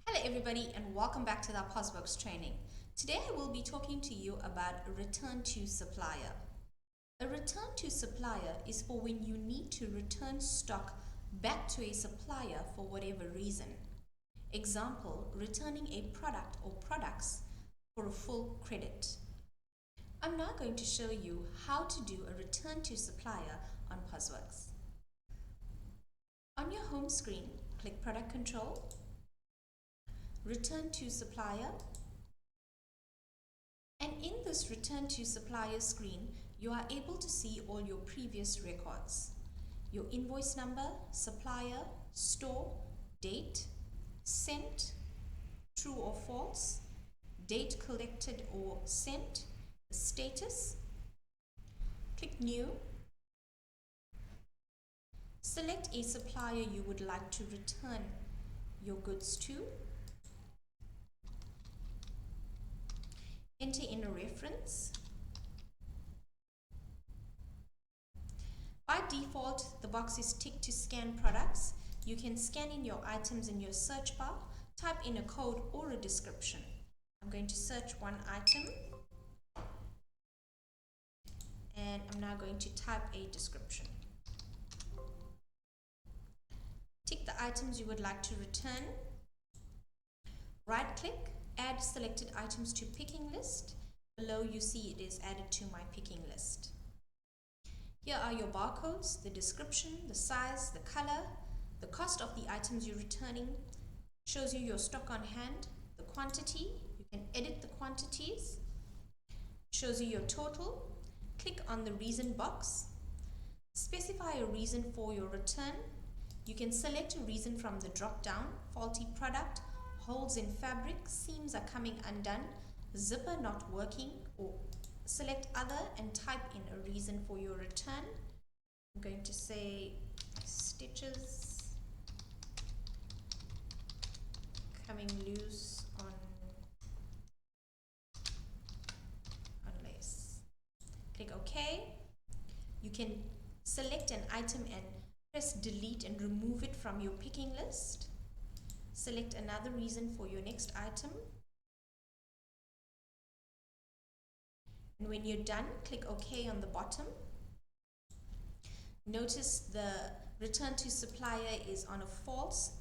Hello everybody and welcome back to the Posworx training. Today I will be talking to you about a return to supplier. A return to supplier is for when you need to return stock back to a supplier for whatever reason. Example, returning a product or products for a full credit. I'm now going to show you how to do a return to supplier on Posworx. On your home screen, click Product Control, Return to Supplier, and in this Return to Supplier screen, you are able to see all your previous records. Your invoice number, supplier, store, date, sent, true or false, date collected or sent, the status. Click New. Select a supplier you would like to return your goods to. Enter in a reference. By default, the box is ticked to scan products. You can scan in your items in your search bar, type in a code or a description. I'm going to search one item and I'm now going to type a description. Tick the items you would like to return. Right click, add selected items to picking list. Below you see it is added to my picking list. Here are your barcodes, the description, the size, the color, the cost of the items you're returning, shows you your stock on hand, the quantity, you can edit the quantities, shows you your total. Click on the reason box, specify a reason for your return. You can select a reason from the drop down, faulty product, holes in fabric, seams are coming undone, zipper not working, or select other and type in a reason for your return. I'm going to say stitches coming loose on lace. Click OK. You can select an item and press delete and remove it from your picking list. Select another reason for your next item. And when you're done, click OK on the bottom. Notice the return to supplier is on a false.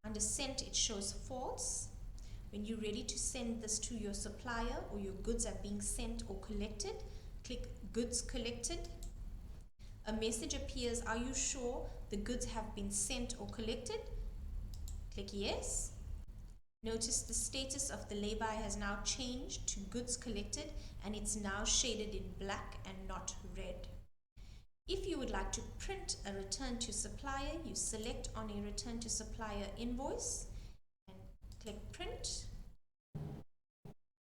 Under sent, it shows false. When you're ready to send this to your supplier or your goods are being sent or collected, click Goods Collected. A message appears, are you sure the goods have been sent or collected? Click Yes. Notice the status of the lay-by has now changed to goods collected and it's now shaded in black and not red. If you would like to print a return to supplier, you select on a return to supplier invoice and click Print.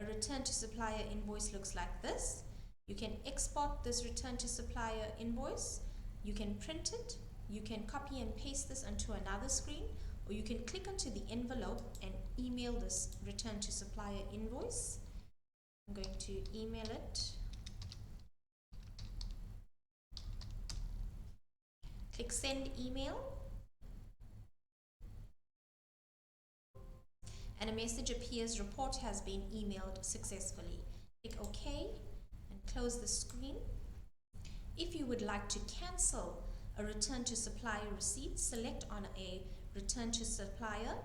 A return to supplier invoice looks like this. You can export this return to supplier invoice, you can print it, you can copy and paste this onto another screen, or you can click onto the envelope and email this return to supplier invoice. I'm going to email it. Click Send Email. And a message appears, report has been emailed successfully. Click OK and close the screen. If you would like to cancel a return to supplier receipt, select on a return to supplier,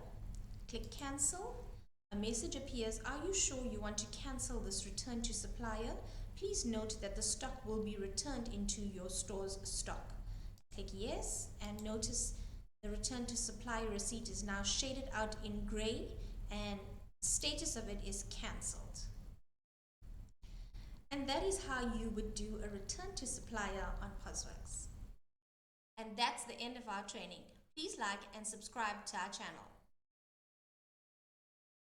click Cancel. A message appears, are you sure you want to cancel this return to supplier? Please note that the stock will be returned into your store's stock. Click Yes and notice the return to supplier receipt is now shaded out in gray and status of it is cancelled. And that is how you would do a return to supplier on Posworx. And that's the end of our training. Please like and subscribe to our channel.